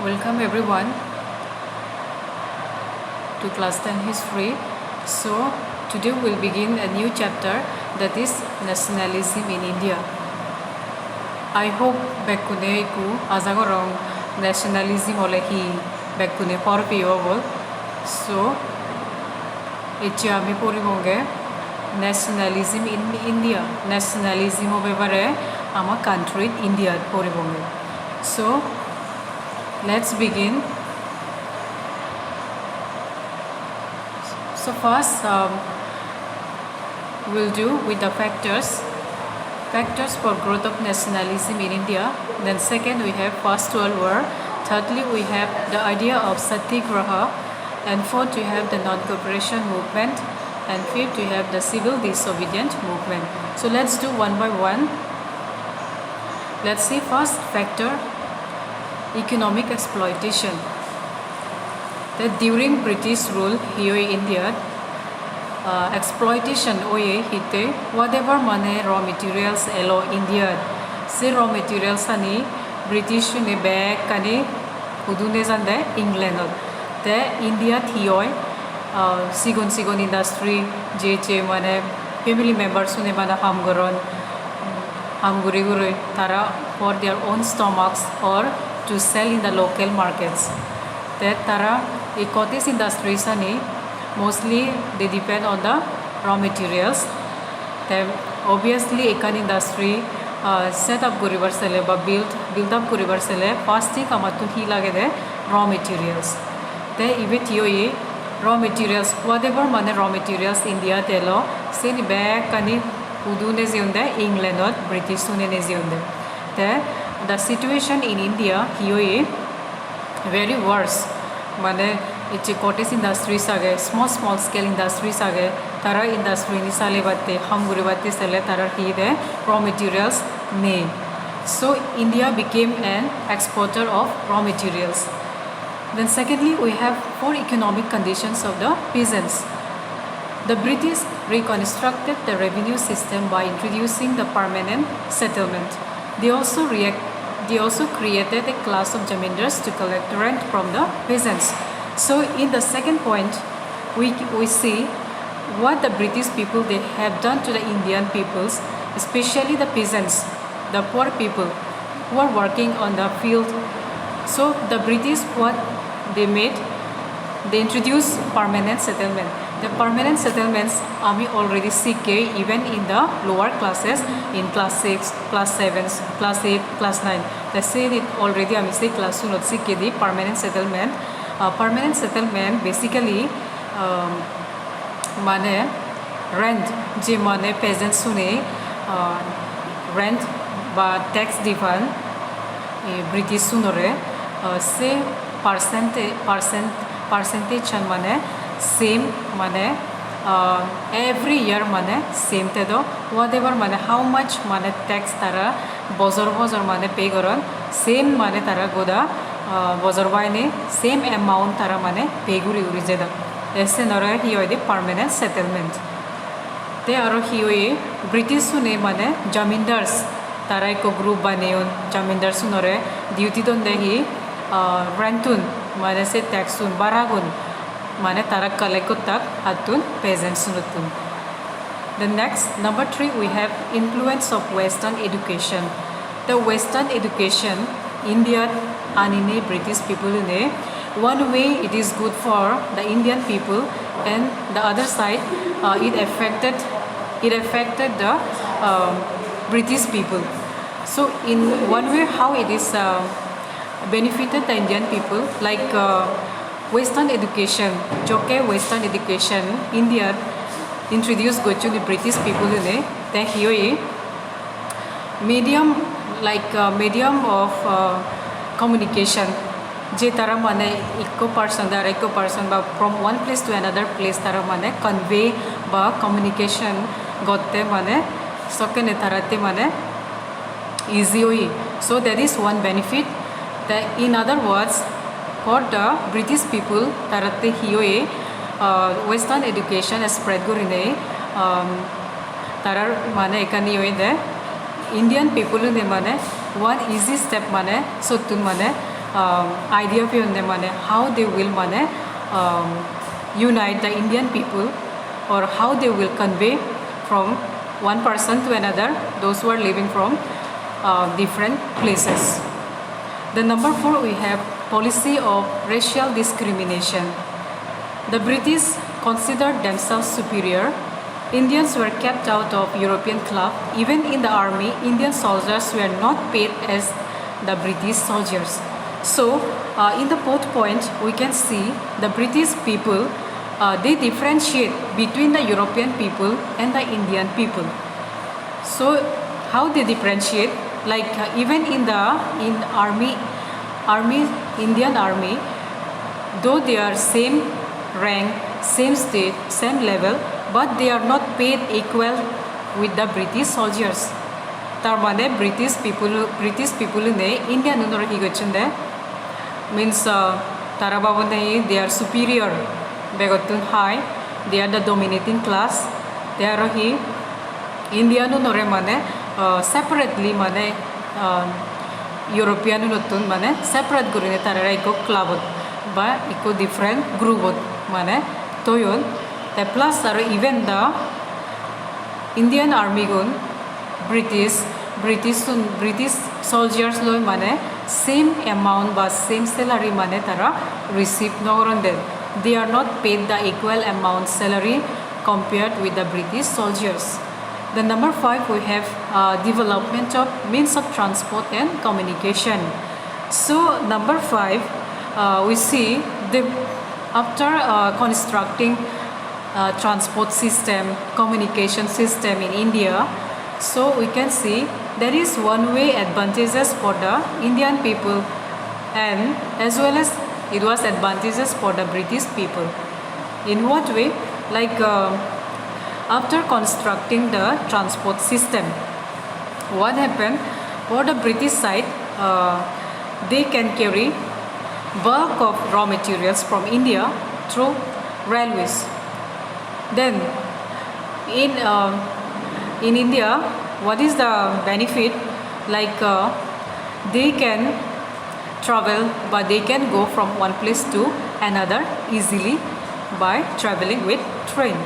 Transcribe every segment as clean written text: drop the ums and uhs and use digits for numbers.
Welcome everyone to class 10 history. So today we'll begin a new chapter, that is nationalism in India. I hope bekune ku azagorong nationalism olehi bekune porpiobol. So echi ami poribonge nationalism in India. Nationalism obebare ama country India poribonge. So let's begin. So first we'll do with the factors for growth of nationalism in India. Then second we have First World War. Thirdly we have the idea of Satyagraha. And fourth we have the non-cooperation movement. And fifth we have the civil disobedient movement. So let's do one by one. Let's see first factor, economic exploitation. That during British rule here in India, exploitation oye hite whatever money raw materials elo India, se raw materials ani British ne bag kani udune jande England. Te India thioi sigon industry je mane family members ne bana ham goron hamguri tara for their own stomachs or to sell in the local markets. That tara cottage industries ani mostly they depend on the raw materials. Then obviously ekan industry set up koribar sele ba build up koribar sele first thing amatun hi lage de raw materials. Te ibe thioi raw materials whatever mane raw materials India telo se ni bag kani udune zionde England or British sunene zionde. Te the situation in India here very worse. Mane it's cottage industries age, small scale industries age. Tara industry ni sale batte hamguri batte sale tara hi de raw materials ne. So India became an exporter of raw materials. Then secondly we have for economic conditions of the peasants. The British reconstructed the revenue system by introducing the permanent settlement. They also created a class of zamindars to collect rent from the peasants. So in the second point, we see what the British people they have done to the Indian peoples, especially the peasants, the poor people who are working on the field. So the British what they made, they introduced permanent settlement. The permanent settlements we already see even in the lower classes, in class 6, class 7, class 8, class 9. They say it already I say class 2 not see the permanent settlement. Permanent settlement basically mane rent je mane peasants sune rent ba tax divan British sunore se percentage chan mane same mane every year mane same te do whatever mane how much mane tax tara bozor mane pay goron same mane tara goda bozor baine same amount tara mane pay guri jeda ese nora hi hoy the permanent settlement. Te aro hi hoy British sune mane zamindars tara eko group baneon zamindars sunore duty don dehi rentun mane se tax sun baragun mane tara kalekutak hatun peasants sunutun. The next number 3 we have influence of Western education. The Western education India anine British people ne one way it is good for the Indian people and the other side it affected the British people. So in one way how it is benefited the Indian people like Western education, joke Western education India introduced go to the British people ne the here medium like medium of communication je tara mane eco person ba from one place to another place tara mane convey ba communication gotte mane sokene tarate mane easy hoy. So that is one benefit. That in other words for the British people tarate hiyoe Western education spread gorine tarar mane ekani hoy de Indian people ne mane one easy step mane sotun mane idea piyonne mane how they will mane unite the Indian people, or how they will convey from one person to another those who are living from different places. The number 4, we have policy of racial discrimination. The British considered themselves superior. Indians were kept out of European club. Even in the army, Indian soldiers were not paid as the British soldiers. So, in the fourth point, we can see the British people, they differentiate between the European people and the Indian people. So, how they differentiate? Like even in Indian army, though they are same rank, same state, same level, but they are not paid equal with the British soldiers. Tar mane British people ne Indian unor hi gochunde means tara babone they are superior, begotun high, they are the dominating class. They are hi Indian unore mane separately mane European unotun mane separate gurine tarara iko clubot ba iko different groupot mane toyon. The plus are even the Indian army gun British soldiers loy mane same amount but same salary mane tara receive noronde. They are not paid the equal amount salary compared with the British soldiers. The number 5, we have development of means of transport and communication. So number 5, we see after constructing transport system, communication system in India, so we can see there is one-way advantages for the Indian people, and as well as it was advantages for the British people. In what way? Like after constructing the transport system, what happened? For the British side, they can carry bulk of raw materials from India through railways. Then in India, what is the benefit? Like they can travel, but they can go from one place to another easily by traveling with train.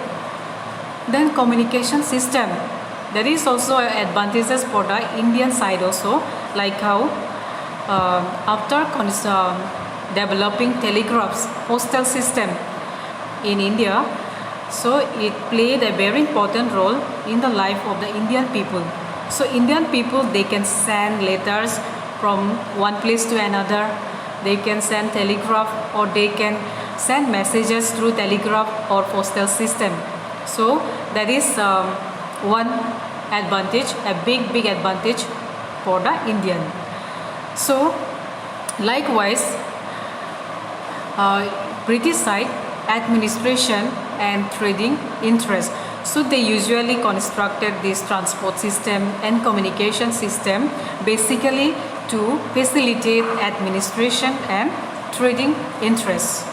Then communication system, there is also advantages for the Indian side also, like how after developing telegraphs, postal system in India, so it played a very important role in the life of the Indian people. So Indian people, they can send letters from one place to another, they can send telegraph, or they can send messages through telegraph or postal system. So that is one advantage, a big advantage for the Indian. So likewise, British side, administration and trading interest. So they usually constructed this transport system and communication system basically to facilitate administration and trading interests.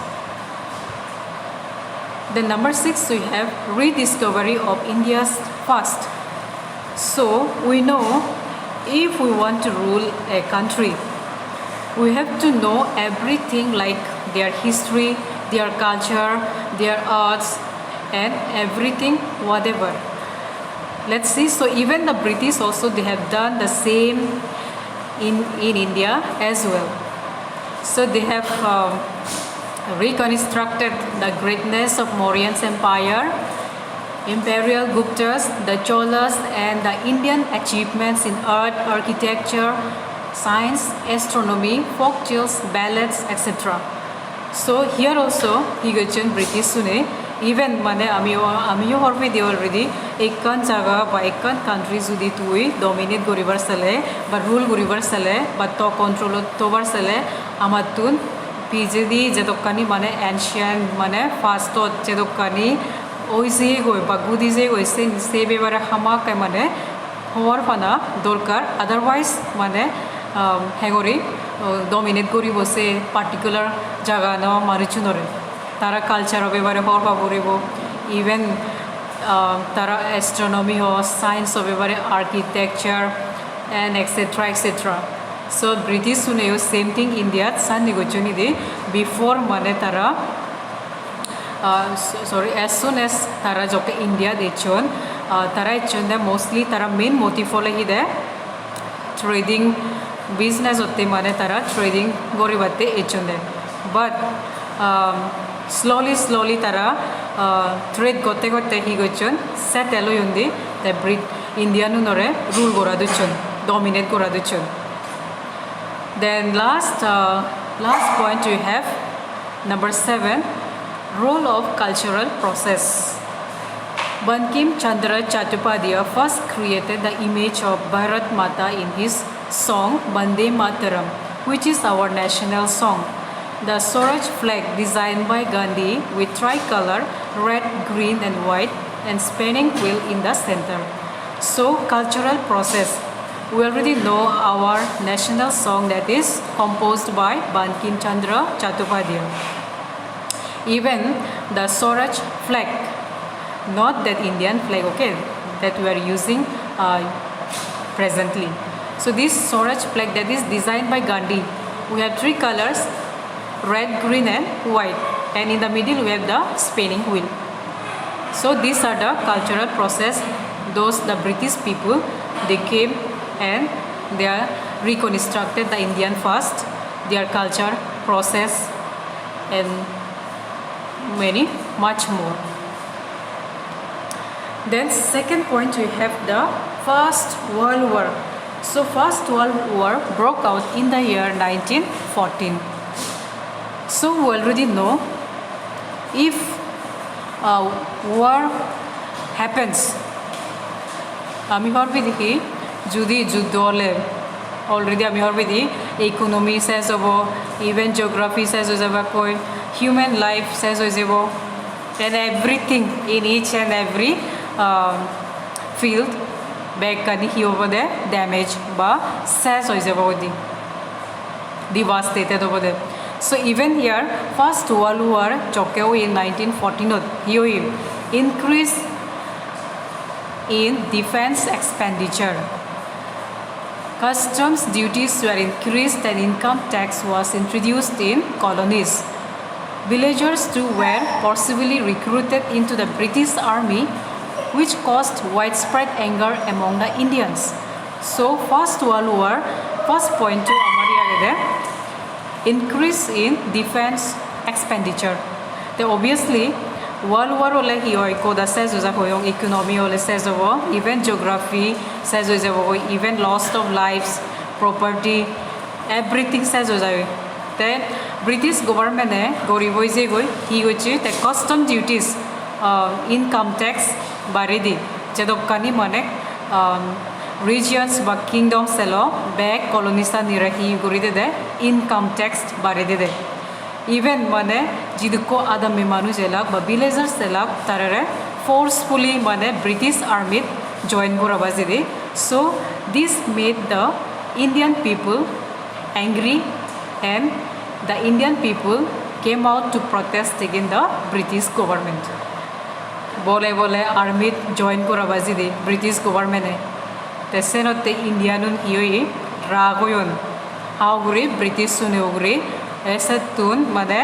The number 6, we have rediscovery of India's past. So we know if we want to rule a country, we have to know everything, like their history, their culture, their arts, and everything, whatever. Let's see. So even the British also, they have done the same in India as well. So they have reconstructed the greatness of Mauryan Empire, Imperial Guptas, the Cholas, and the Indian achievements in art, architecture, science, astronomy, folk tales, ballads, etc. So here also, Higachan British Sune, even mane amiyo horfi de already ekkan jaga ba ekkan country judi tui dominate goribar sale ba rule goribar sale ba to control tobar sale amatun pjdi jedokkani mane ancient mane first jedokkani oise goi ba gudi je goi se bebare hama kai mane hor pana dorkar, otherwise mane hegori dominate gori bose particular jaga no marichunore tara culture bebare hor paboribo, even tara astronomy or science bebare architecture and etc. So British suneyo same thing India san negotiation de before mane tara as soon as tara joke India dechon tara echon de mostly tara main motive hole hi de trading business hotte mane tara trading goribate echon de but slowly tara trade gote hi gochon settle hoyundi the Brit Indian nore rule gora duchon dominate gora duchon. Then last point we have number 7, role of cultural process. Bankim Chandra Chattopadhyay first created the image of Bharat Mata in his song Vande Mataram, which is our national song. The Swaraj flag designed by Gandhi with tricolor, red, green and white and spinning wheel in the center. So cultural process. We already know our national song that is composed by Bankim Chandra Chattopadhyay. Even the Swaraj flag, not that Indian flag, okay, that we are using presently. So this Swaraj flag that is designed by Gandhi, we have 3 colors, red, green and white, and in the middle we have the spinning wheel. So these are the cultural process. The British people, they came and they are reconstructed the Indian first, their culture, process and much more. Then second point we have the First World War. So First World War broke out in the year 1914. So we already know if war happens, আমি ভাবি দেখি যদি যুদ্ধ হলে already আমি ভাবি the economy শেষ হ'ব, ইভেন জিঅ'গ্ৰাফি শেষ হৈ যাব, কৈ হিউমেন লাইফ শেষ হৈ যাব and everything in each and every field বেগ কানি কি হ'ব দে ডেমেজ বা শেষ হৈ যাব দি ডিভাষ্টেটেড হ'ব দে. So even here First World War chokeo in 1914 he increase in defense expenditure. Customs duties were increased and income tax was introduced in colonies. Villagers too were forcibly recruited into the British army, which caused widespread anger among the Indians. So First World War, first point to Amari increase in defense expenditure. Then obviously World War hole hi hoy koda শেষ হৈ যাব, economy hole শেষ হ'ব, even geography শেষ হৈ যাব, even loss of lives, property, everything শেষ হৈ যাব. Then British government গরিব হৈ যে গৈ কি হৈছে the custom duties income tax বাঢ়ি দি যেদকানি মানে regions বা kingdoms selo back colonista nirahi gori de income tax bare de even mane jidko adam me manu jelak ba villagers selak tarare forcefully mane British army join gorabazi de. So this made the Indian people angry and the Indian people came out to protest against the British government. Bole army join gorabazi de British government Tesenote Indianun hioi ragoyon auguri British suneuguri esatun mane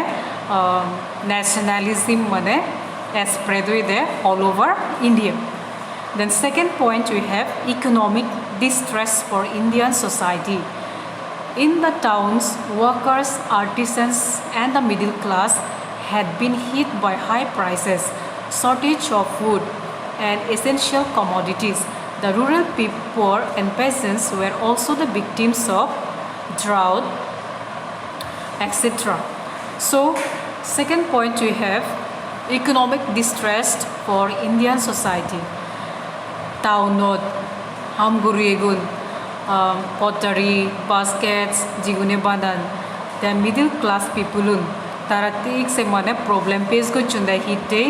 nationalism mane spread with all over India. Then second point we have economic distress for Indian society. In the towns, workers, artisans and the middle class had been hit by high prices, shortage of food and essential commodities. The rural poor and peasants were also the victims of drought, etc. So, second point we have economic distress for Indian society. Townot, hamguriegun, pottery, baskets, jigune banan. The middle class people taratik se mane problem face go chunda hitte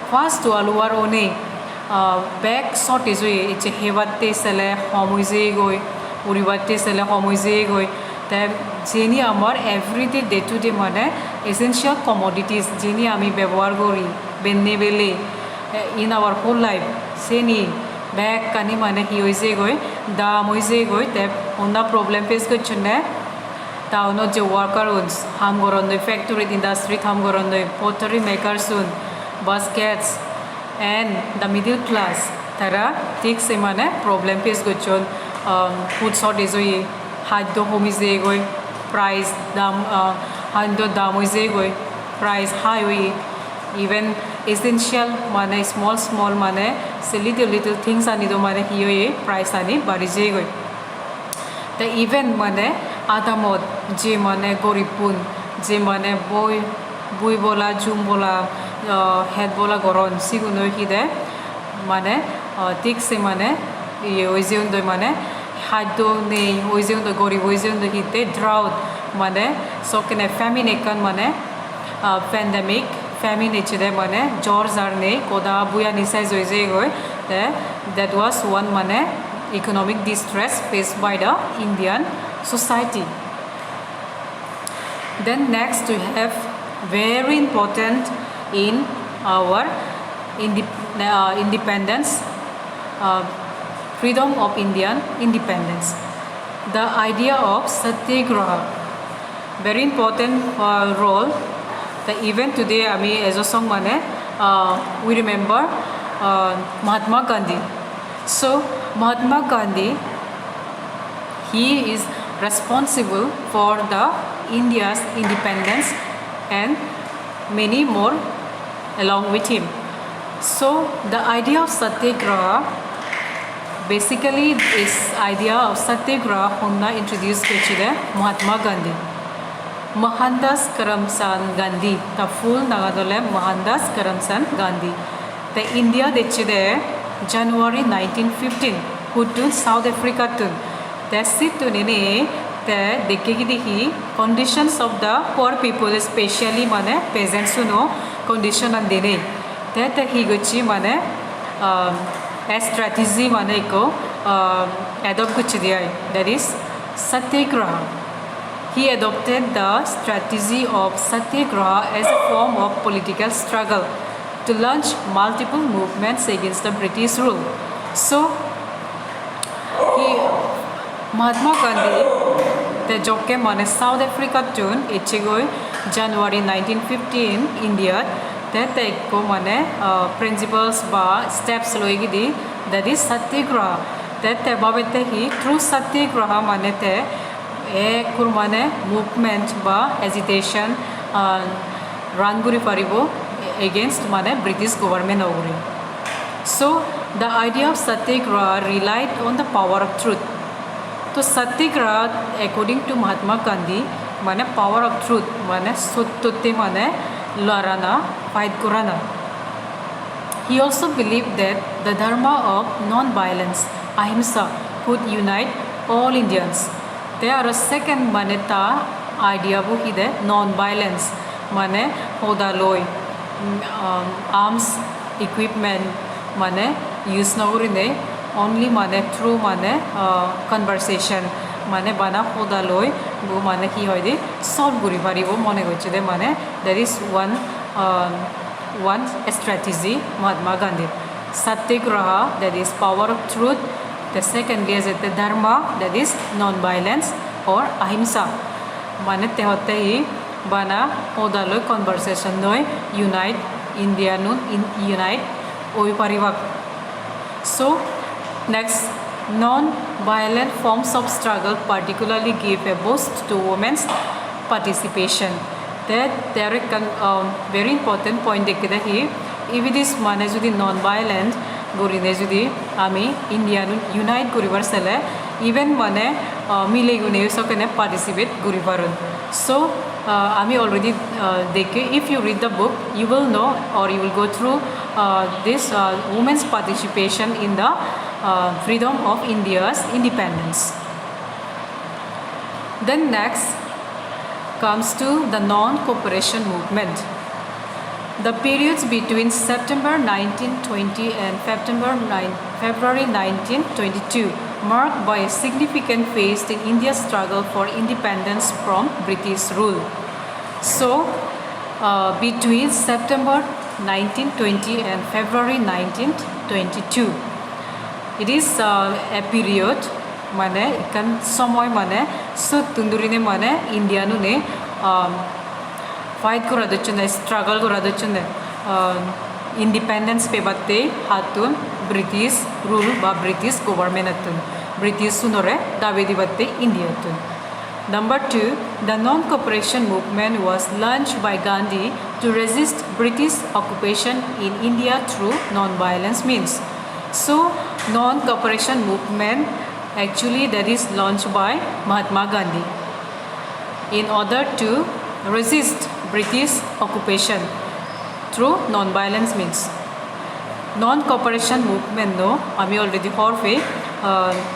First World War one back shortage hoye eche hebatte sele homoise goi uribatte sele homoise goi ta jeni amar everyday day to day mane essential commodities jeni ami ব্যবহার করি benne bele in our whole life seni back kani mane hi hoise goi dam hoise goi te onna problem face gochune taunot je worker uns ham goronnoi factory industry ham goronnoi pottery makers un baskets and the middle class tara ঠিক সে মানে problem face করছন food shortage হয়ে খাদ্য কমিছে গৈ price দাম খাদ্যর দাম হয়েছে গৈ প্রাইস হাই হয়ে ইভেন এসেনশিয়াল মানে স্মল মানে সে লিটল থিংস আনিতো মানে কি হয়ে প্রাইস আনি বাড়িছে গৈ তা ইভেন মানে আদামত যে মানে গরিবপুন যে মানে বই বলা জুম বলা হেড বলা গরন সিগুনো হিদে মানে ঠিক সে মানে ওই যে মানে খাদ্য নেই ওই যে গরিব ওই যে হিতে ড্রাউট মানে সকেনে ফ্যামিন একান মানে প্যান্ডামিক ফ্যামিন এচে মানে জ্বর জার নেই কোদা বুয়া নিচাই জয় যে গৈ দ্যাট ওয়াজ ওয়ান মানে economic distress faced by the Indian society. Then next we have very important in our independence, freedom of Indian independence. The idea of satyagraha, very important role. The event today, as a song mane, we remember Mahatma Gandhi. So Mahatma Gandhi, he is responsible for the India's independence and many more along with him. So the idea of satyagraha, basically this idea of satyagraha honna introduced by Mahatma Gandhi. Mohandas Karamchand Gandhi, the full nagadole Mohandas Karamchand Gandhi. The India dechide January 1915 hutun South Africa tun that's it tunene the dekhi conditions of the poor people especially mane peasants no condition and dene that he gochi mane a strategy mane ko adopt gochi diai that is satyagraha. He adopted the strategy of satyagraha as a form of political struggle to launch multiple movements against the British rule. So, Mahatma Gandhi, the joke mane South Africa tune, ichigoi January 1915 India, that ko mane principles ba steps loigidi that is satyagraha. That babete hi through satyagraha mane te kur mane movement ba agitation run guri paribo against mane British government oguri. So the idea of satyagraha relied on the power of truth. So satyagraha according to Mahatma Gandhi mane power of truth mane sottote mane larana fight korana. He also believed that the dharma of non-violence ahimsa could unite all Indians. There are a second mane ta idea bu hide non-violence mane hodaloi arms equipment mane use nagurine only mane through mane conversation mane bana hodaloi bu mane ki hoide solve guri paribo mone gochide mane there is one strategy Mahatma Gandhi satyagraha that is power of truth. The second is the dharma that is non-violence or ahimsa mane te hote hi bana hodaloi conversation noi unite India nun unite oi paribak. So next, non-violent forms of struggle particularly give a boost to women's participation. That there is very important point dekida hi if it is mane jodi non-violent gorine jodi ami India nun unite goribar sele even mane mile gune sokene participate goribarun. So আমি already দেখে if you read the book you will know or you will go through this women's participation in the freedom of India's independence. Then next comes to the non-cooperation movement. The periods between September 1920 and February 1922 marked by a significant phase in India's struggle for independence from British rule. So, between September 1920 and February 1922, it is a period mane ikan somoy mane sut tundurine mane India nu ne fight kora dochune struggle kora dochune independence pe batte hatun British rule ba British government atun British sunore davedi batte India atun. Number 2, the non-cooperation movement was launched by Gandhi to resist British occupation in India through non-violence means. So, non-cooperation movement actually that is launched by Mahatma Gandhi in order to resist British occupation through non-violence means. Non-cooperation movement no, ami already horfe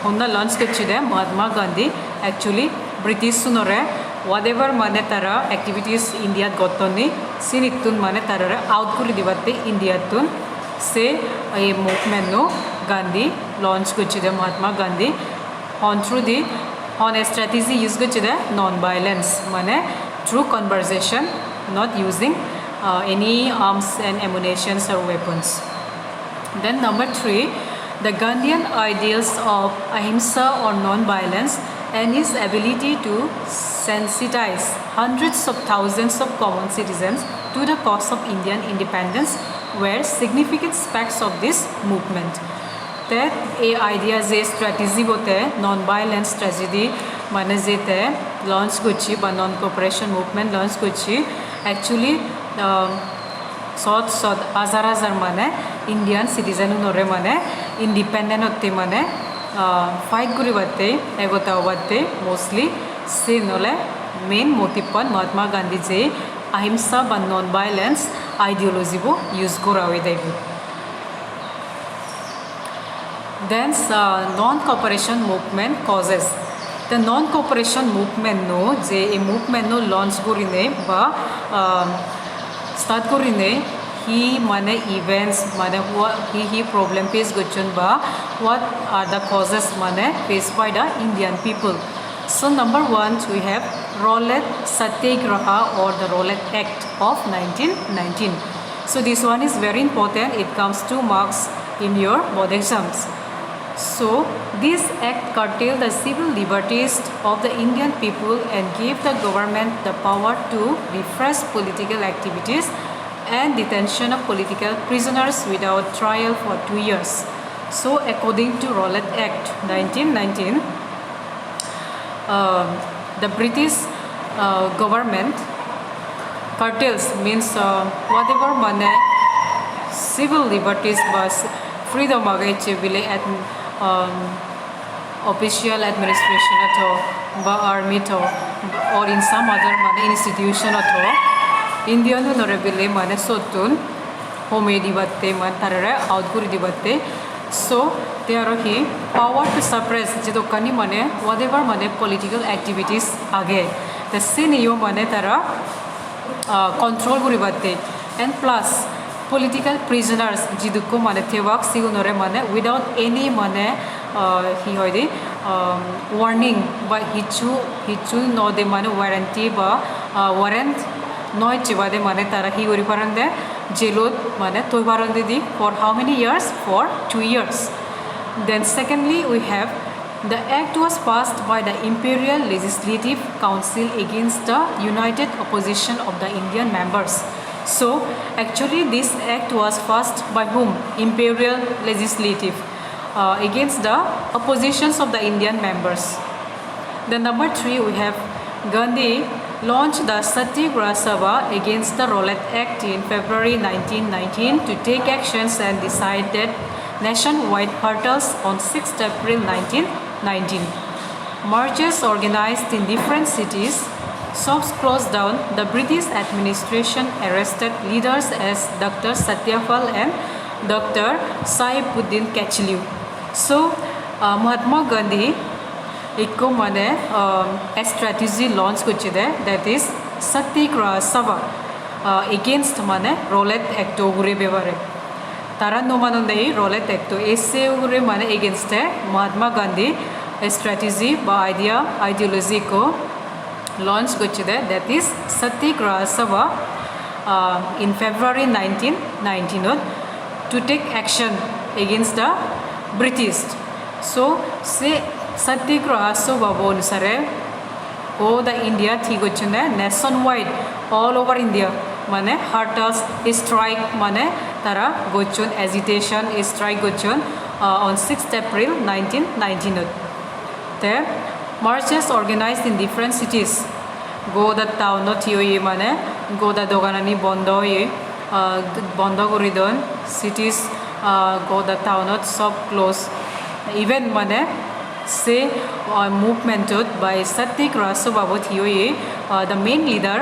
honna launch kachide Mahatma Gandhi actually British sunore whatever mane tara activities India gotoni sinitun mane tarara out kuri dibatte India tun se a movement no Gandhi launch kachide Mahatma Gandhi on through the on a strategy use kachide non-violence mane through conversation not using any arms and ammunitions or weapons. Then number 3, the Gandhian ideals of ahimsa or non-violence and his ability to sensitize hundreds of thousands of common citizens to the cause of Indian independence were significant aspects of this movement. That a idea je strategy bote non-violence strategy mane jete launch kochi ba non-cooperation movement launch kochi actually sot hazar mane Indian citizen nore mane independent hotte mane fight kuri batte egota batte mostly se nole main motive pan Mahatma Gandhi je ahimsa ba non-violence ideology bo use kora hoy daibu. Then non-cooperation movement causes. The non-cooperation movement no je a movement no launch korine ba start korine he mane events mane what he problem face gochun ba what are the causes mane faced by the Indian people. So number 1 we have Rowlatt Satyagraha or the Rowlatt Act of 1919. So this one is very important, it comes 2 marks in your board exams. So this act curtailed the civil liberties of the Indian people and gave the government the power to repress political activities and detention of political prisoners without trial for 2 years. So according to Rowlatt Act 1919, the British government curtails means whatever money civil liberties was freedom against official administration or army or in some other institution Indian honorable mane sotun home dibatte man tarare outguri dibatte. So there are he power to suppress jidokani mane whatever mane political activities age the senior mane tara control guri batte and plus political prisoners jidukko mane thewak sigunore mane without any mane he hoide warning by hichu no de mane warranty ba warrant noy chibade mane tara hi gori parande jelot mane toy parande di for how many years? For 2 years. Then secondly we have the act was passed by the Imperial Legislative Council against the united opposition of the Indian members. So actually this act was passed by whom? Imperial Legislative against the oppositions of the Indian members. Then number 3 we have Gandhi launched the Satyagraha Sabha against the Rowlatt Act in February 1919 to take actions and decided nationwide hurdles on 6th April 1919. Marches organized in different cities, shops closed down, the British administration arrested leaders as Dr. Satyapal and Dr. Saifuddin Kachliu. So Mahatma Gandhi Eko mane a strategy launch kuchide that is Satyagraha Sabha against mane Rowlatt Act ogure bevare tara no manondei Rowlatt Act esse ogure mane against Mahatma Gandhi a strategy ba ideology ko launch kuchide that is Satyagraha Sabha in February 1919 to take action against the British. So se satyagraha sobabo anusare go the India thigochune nationwide all over India mane hartal strike mane tara gochun agitation strike gochun on 6th April 1919 te marches organized in different cities go the town not hioi mane go the doganani bondo ye bondo koridon cities go the town not sob close even mane say movement by satyagraha sobabot hioi the main leader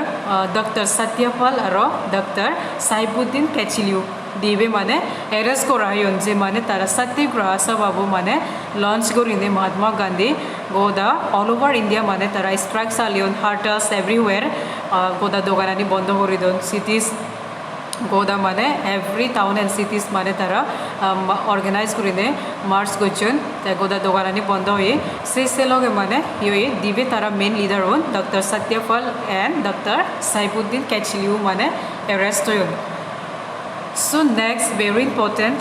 Dr. Satyapal aro Dr. Saibuddin Kachiliu dibe mane arrest korayon je mane tara satyagraha sobabu mane launch gorine Mahatma Gandhi go the all over India mane tara strikes alion hartals everywhere go the doganani bondo koridon cities go the mane every town and cities mane tara organize kurine march gochun te go the doganani bondo hoye se loge mane yoy dibe tara main leader on Dr. Satyapal and Dr. Saibuddin Kachiliu mane arrest hoyon. So next very important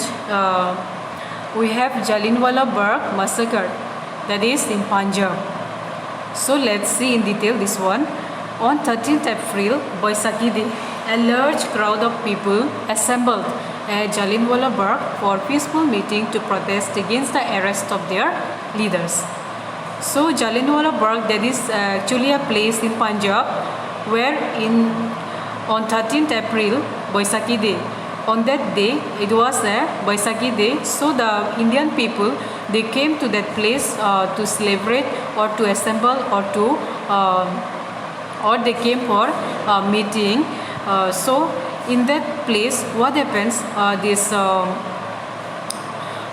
we have Jallianwala Bagh massacre that is in Punjab. So let's see in detail this one. On 13th April Baisakhi Day, a large crowd of people assembled at Jallianwala Bagh for peaceful meeting to protest against the arrest of their leaders. So Jallianwala Bagh that is actually a place in Punjab where on 13th April Baisakhi Day. On that day, it was a Baisakhi Day, so the Indian people they came to that place to celebrate or to assemble or they came for meeting. So in that place, what happens? This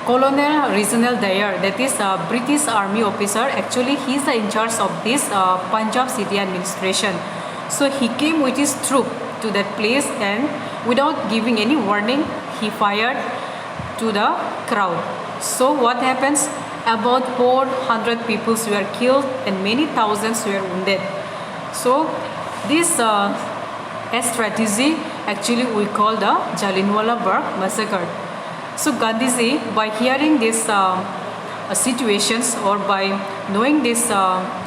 Colonel Regional Dyer, that is a British Army officer. Actually, he is in charge of this Punjab City Administration. So he came with his troop to that place and without giving any warning, he fired to the crowd. So what happens? About 400 people were killed and many thousands were wounded. So this strategy actually we call the Jallianwala Bagh massacre. So Gandhiji, by hearing these situations or by knowing these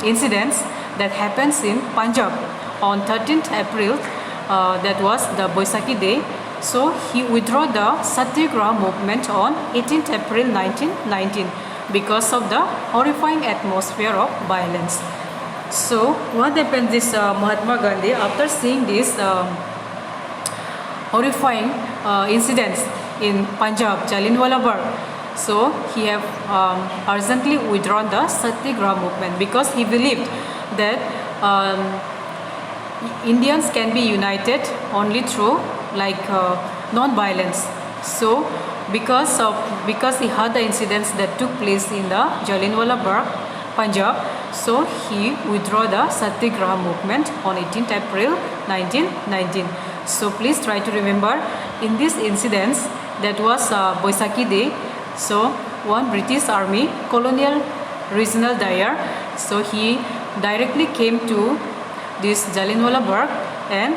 incidents that happens in Punjab on 13th April, that was the Baisakhi Day. So he withdrew the Satyagraha movement on 18th April 1919 because of the horrifying atmosphere of violence. So what happened this Mahatma Gandhi after seeing these horrifying incidents in Punjab, Jallianwala Bagh, so he have urgently withdrawn the Satyagraha movement because he believed that Indians can be united only through non-violence. So because he heard the incidents that took place in the Jallianwala Bagh, Punjab, so he withdrew the Satyagraha movement on 18th April 1919. So please try to remember in these incidents that was Baisakhi Day. So one British Army Colonial Regional Dyer, so he directly came to this Jallianwala Bagh and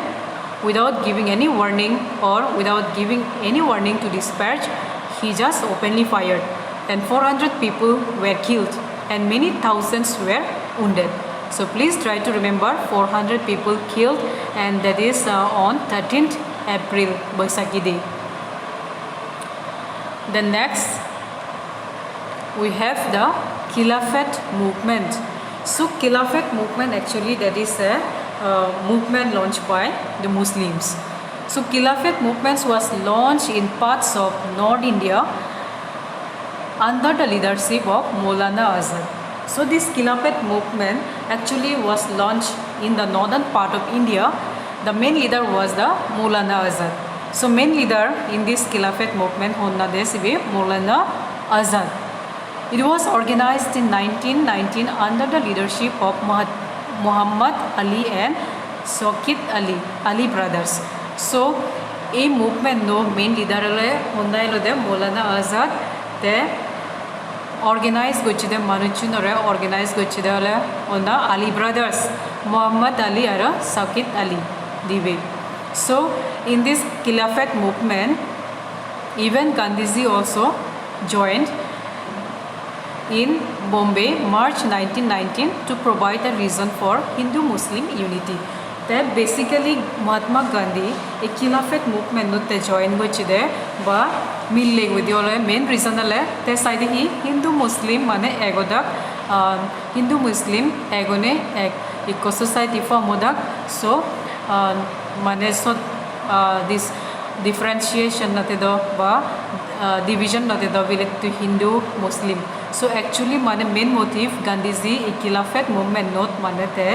without giving any warning or without giving any warning to dispatch, he just openly fired and 400 people were killed and many thousands were wounded. So please try to remember 400 people killed and that is on 13th April Baisakhi Day. Then next we have the Khilafat movement. So Khilafat movement actually that is a movement launched by the Muslims. So Khilafat movement was launched in parts of North India under the leadership of Maulana Azad. So this Khilafat movement actually was launched in the northern part of India. The main leader was the Maulana Azad. So main leader in this Khilafat movement honna desibe Maulana Azad. It was organized in 1919 under the leadership of Muhammad Ali and Shaukat Ali brothers. So a movement no main leader honna ilode Maulana Azad te organized gochide manuchunore organized gochide honna Ali brothers Muhammad Ali and Shaukat Ali dibe. So in this Khilafat movement even Gandhiji also joined in Bombay, March 1919, to provide a reason for Hindu-Muslim unity. That basically Mahatma Gandhi a Khilafat movement no te join gochide ba mille godiole main reason ale te side hi Hindu-Muslim mane egodak Hindu-Muslim egone eco society form odak so mane so this differentiation nate do ba division nate do related to Hindu Muslim. So actually mane main motive Gandhiji a Khilafat movement not mane te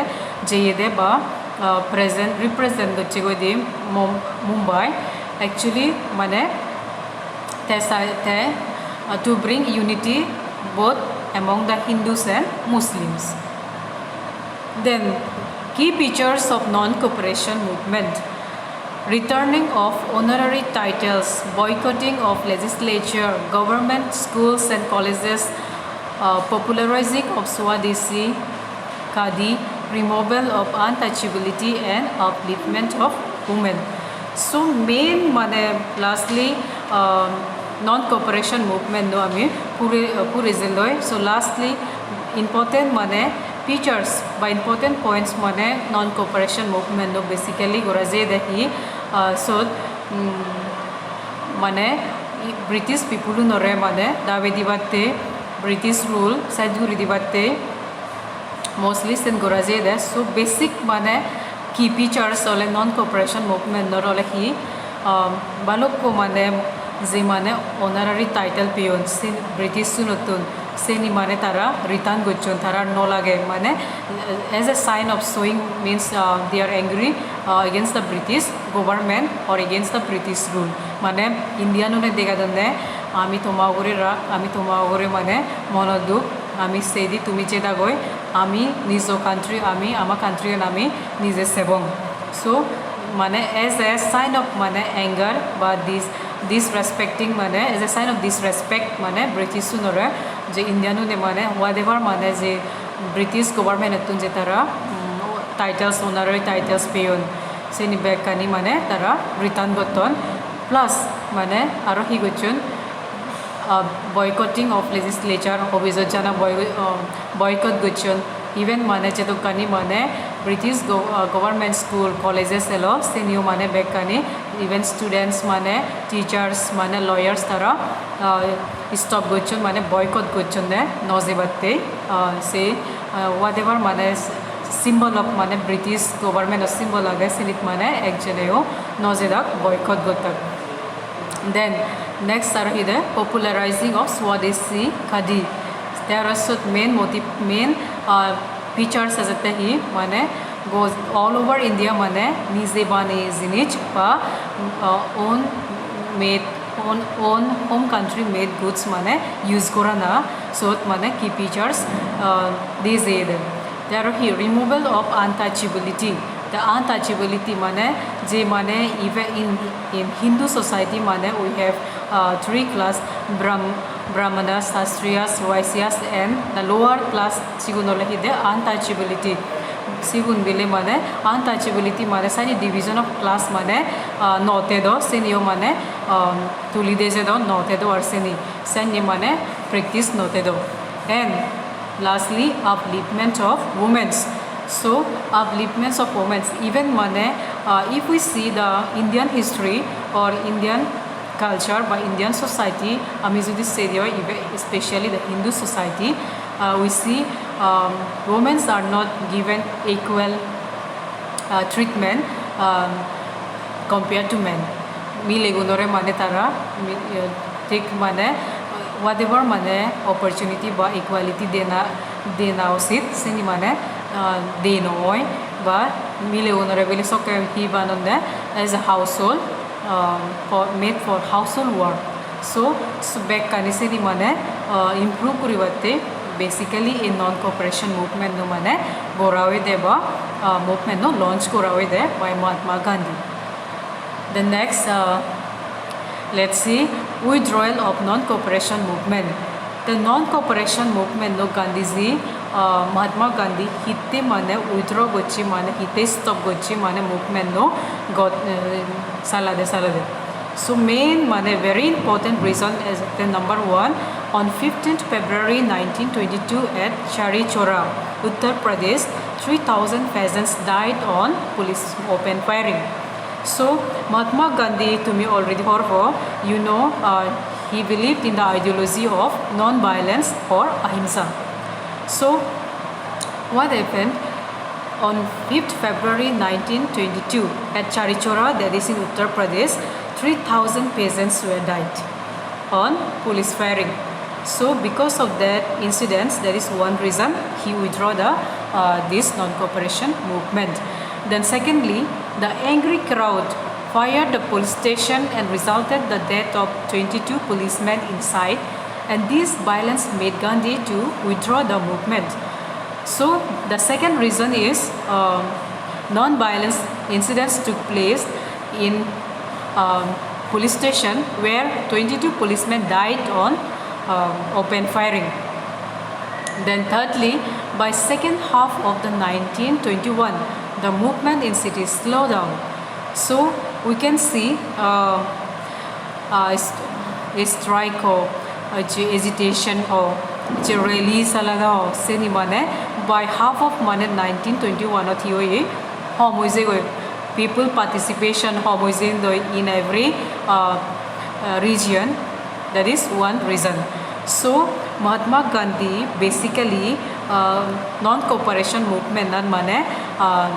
jeyede ba present represent gochego di Mumbai actually mane te to bring unity both among the Hindus and Muslims. Then key features of non-cooperation movement: returning of honorary titles, boycotting of legislature, government schools and colleges, popularizing of Swadeshi Khadi, removal of untouchability and upliftment of women. So main mane lastly non-cooperation movement no ami pure zeloi. So lastly important mane features by important points mane non-cooperation movement no basically goraje dehi so mane British people nore mane davedi batte British rule saduri dibatte mostly sen goraje de. So basic mane key features ole non-cooperation movement no ole hi balok ko mane je mane honorary title peon sin British sunotun seni mane tara return gochon tara no lage mane as a sign of showing means they are angry against the British government or against the British rule mane India no ne dega donne ami tomagore mane monoduk ami sedi tumi cheda goi ami nijo country ami ama country ami nije sebong. So mane as a sign of mane anger but disrespecting mane as a sign of disrespect mane British sunore je Indian ne mane whatever mane je British government tun je tara titles honorary titles peon seni back kani mane tara return goton plus mane aro hi gochun boycotting of legislature obviously jana boycott gochun even mane cheto kani mane British government school colleges elo senior mane back kani even students mane teachers mane lawyers tara stop gochun mane boycott gochun ne nozebatte say whatever mane symbol of mane British government or symbol age senit mane ekjeneo nozedak boycott gotak. Then next are the popularizing of Swadeshi Khadi. There are so main features as a hi mane goes all over India mane nije bane zinich ba own home country made goods mane use korana so mane key features these are there are here removal of untouchability. The untouchability mane je mane even in Hindu society mane we have three class Brahmanas, Kshatriyas, Vaishyas and the lower class sigunole hide untouchability sigun bile mane untouchability mane sani division of class mane note do senio mane tuli deje do note do arseni sani mane practice note do. And lastly upliftment of women. So upliftment of women even mane if we see the Indian history or Indian culture by Indian society amizudi sedio especially the Hindu society we see women are not given equal treatment compared to men. Mile gunore mane tara take mane whatever mane opportunity ba equality dena usit seni mane denoi ba mile gunore bile so hi banonde as a household made for household work. So back kaniseni mane improve kuribatte basically in non-cooperation movement no mane gorawe deba movement no launch gorawe de by Mahatma Gandhi. The next let's see withdrawal of non-cooperation movement. The non-cooperation movement no Gandhiji Mahatma Gandhi hitte mane withdraw gochi mane hitte stop gochi mane movement no got salade. So main mane very important reason is the number one on 15th February 1922 at Chari Chora, Uttar Pradesh, 3,000 peasants died on police open firing. So Mahatma Gandhi, to me already horror, he believed in the ideology of non-violence or ahimsa. So what happened on 5th February 1922 at Charichora, that is in Uttar Pradesh, 3,000 peasants were died on police firing. So because of that incident, there is one reason he withdrew this non-cooperation movement. Then secondly, the angry crowd fired the police station and resulted the death of 22 policemen inside, and this violence made Gandhi to withdraw the movement. So the second reason is non-violence incidents took place in police station where 22 policemen died on open firing. Then thirdly, by second half of the 1921, the movement in cities slowed down. So we can see a strike or agitation or release by half of 1921 people participation in every region. That is one reason. So Mahatma Gandhi basically non-cooperation movement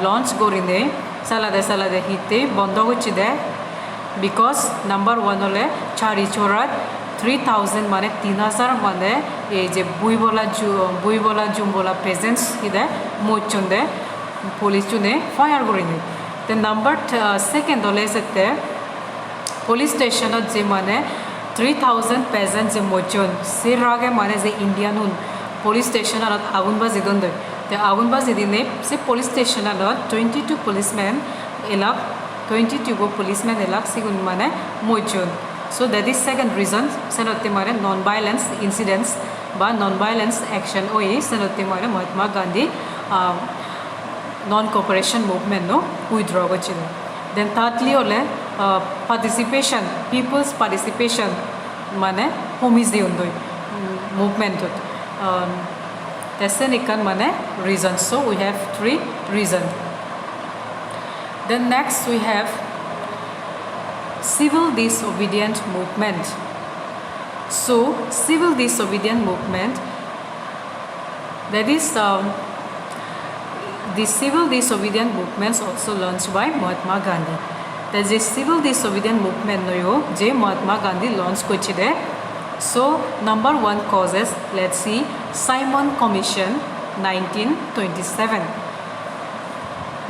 launch gorine salade hite bondo gochide because number 1 hole Chari Chorat 3,000 mane 3,000 mane ei je buibola jumbola peasants ide mochunde police chune fire gorine. The number second hole sete police station je mane 3,000 peasants je mochon sirage mane je Indian hun police station alat agun baji donde the agun baji dine se police station alat 22 policemen elak 22 policemen elak sigun mane mochon. So that is second reason sanotte mane non-violence incidents ba non-violence action oi sanotte mane Mahatma Gandhi non-cooperation movement no withdraw gochile. Then thirdly ole participation, people's participation mane homize undoi movement Tesenikan mane reasons. So we have 3 reasons. Then next we have civil disobedient movement. So civil disobedient movement, that is the civil disobedient movements also launched by Mahatma Gandhi. That is civil disobedient movement no je Mahatma Gandhi launched kochide. So number 1 causes, let's see, Simon Commission 1927.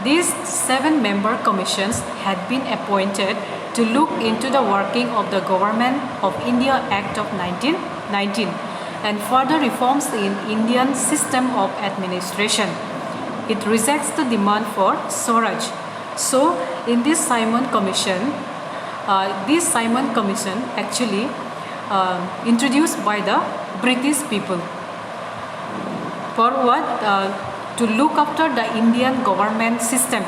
These 7-member commissions had been appointed to look into the working of the Government of India Act of 1919 and further reforms in Indian system of administration. It rejects the demand for Swaraj. So in this Simon Commission actually introduced by the British people. For what? To look after the Indian government system,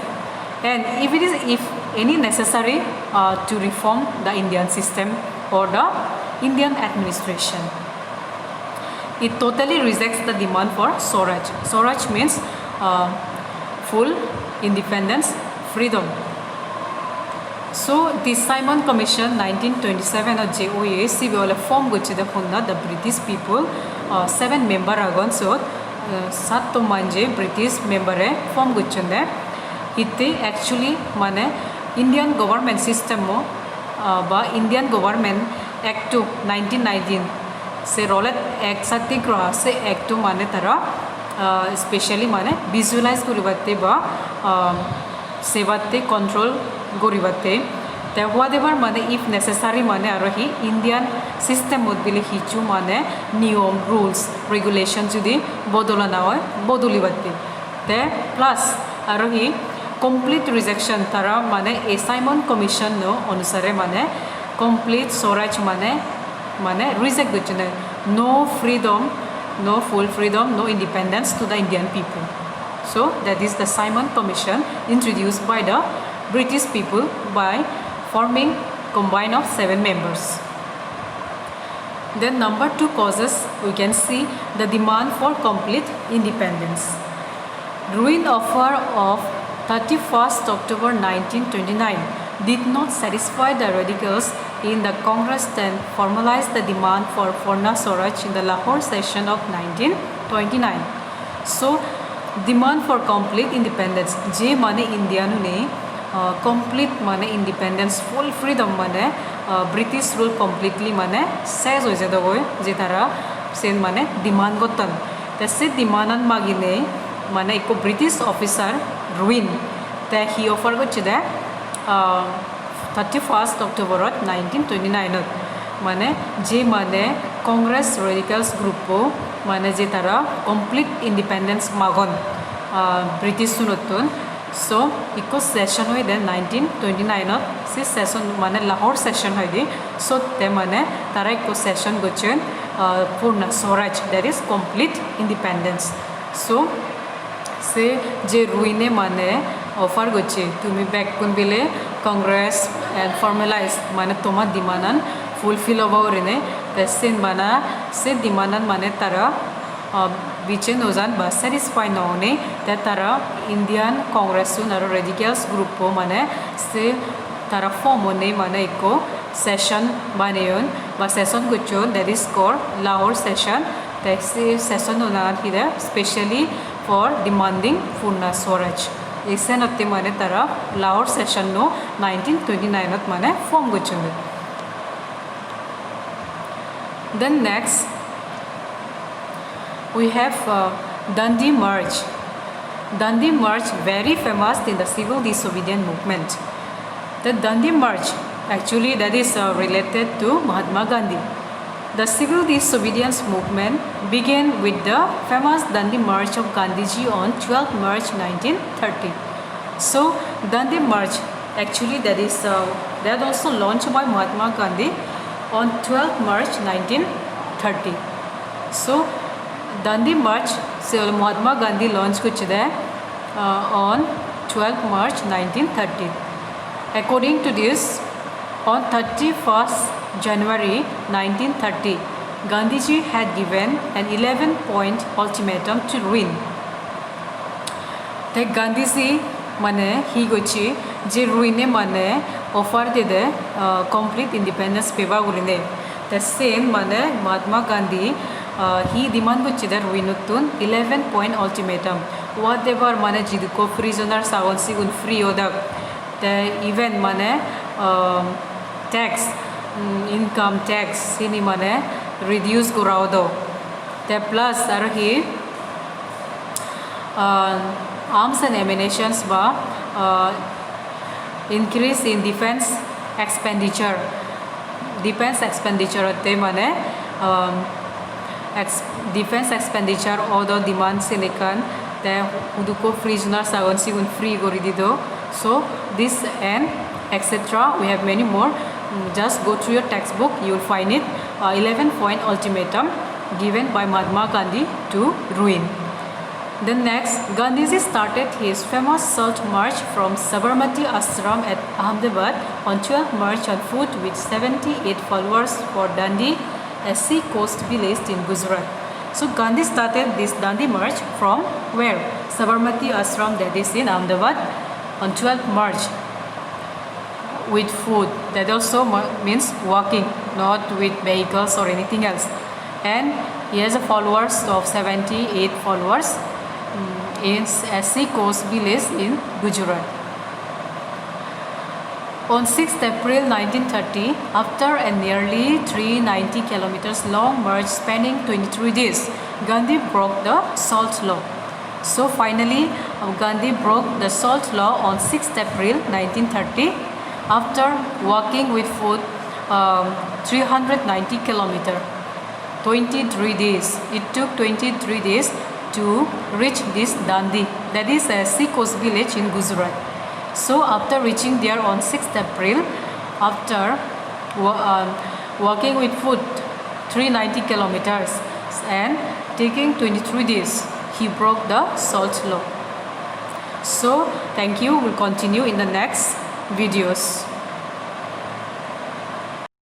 and if any necessary to reform the Indian system or the Indian administration. It totally rejects the demand for Swaraj. Swaraj means full independence, freedom. So the Simon Commission 1927 or JOA civil form which the British people 7 member agon so 7 manje British member form guchunde ite actually mane Indian government system mo ba Indian government act 1919 se rolet act satyagraha se act mane tara especially mane visualize kuribate ba sevate control goribate te whatever mane if necessary mane arohi Indian system modile hichu mane niyom rules regulation judi bodolana hoy bodulibate te plus arohi complete rejection tara mane a Simon Commission no anusare mane complete Swaraj mane reject gochune no freedom, no full freedom, no independence to the Indian people. So that is the Simon Commission introduced by the British people by forming combine of 7 members. Then number 2 causes, we can see the demand for complete independence. Ruin offer of 31st October 1929 did not satisfy the radicals in the Congress, then formalized the demand for Purna Swaraj in the Lahore session of 1929. So demand for complete independence, je mane Indian ne complete mane independence, full freedom mane British rule completely mane says hoye jada hoy je tara sen mane demand gotan te se demandan magine mane eko British officer ruin te he offer gochide 31st October 1929 mane je mane Congress radicals group mane je tara complete independence magon British sunotun. So iko session hoy then 1929 se session mane Lahore session hoy di. So te mane tara iko session gochen Purna Swaraj, that is complete independence. So se je ruine mane offer goche tumi back kun bile Congress and formalize mane toma dimanan fulfill oborine te sen mana se dimanan mane tara biche nozan ba satisfy none te tara Indian Congress naro radicals group mane se tara form one mane iko session baneyon ba session gochon, that is called Lahore session. Te se session onan hide specially for demanding Purna Swaraj. Isen otte mane tara Lahore session no 1929 mane form gochon. Then next we have Dundee March. Dundee March very famous in the civil disobedience movement. The Dundee March actually that is related to Mahatma Gandhi. The civil disobedience movement began with the famous Dundee March of Gandhiji on 12 March 1930. So Dundee March actually that is that also launched by Mahatma Gandhi on 12 March 1930. So Dundee March so Mahatma Gandhi launched on 12 March 1930. According to this, on 31st January 1930, Gandhiji had given an 11-point ultimatum to ruin. The Gandhiji mane he gochi je ruine mane offer de complete independence peba urine. The same mane Mahatma Gandhi he demand gochide ruinutun 11-point ultimatum. Whatever mane jidko prisoners agonsi un free odak. The even mane tax income tax sini mane reduce goraudo. The plus are he arms and ammunitions ba increase in defense expenditure. Defense expenditure te mane defense expenditure odo demand sinikan te uduko prisoners agonsi un free goridido. So this and etc. We have many more. Just go through your textbook, you will find it. 11-point ultimatum given by Mahatma Gandhi to ruin. Then next, Gandhiji started his famous salt march from Sabarmati Ashram at Ahmedabad on 12 March on foot with 78 followers for Dundee, a sea coast village in Gujarat. So Gandhi started this Dundee March from where? Sabarmati Ashram, that is in Ahmedabad, on 12 March with foot. That also means walking, not with vehicles or anything else. And he has a followers of 78 followers in a sea coast village in Gujarat. On 6th April 1930, after a nearly 390 kilometers long march spanning 23 days, Gandhi broke the salt law. So finally, Gandhi broke the salt law on 6th April 1930 after walking with foot 390 kilometers, 23 days. It took 23 days to reach this Dundee, that is a sea coast village in Gujarat. So after reaching there on 6th April, after walking with foot 390 kilometers and taking 23 days, he broke the salt law. So thank you. We'll continue in the next videos.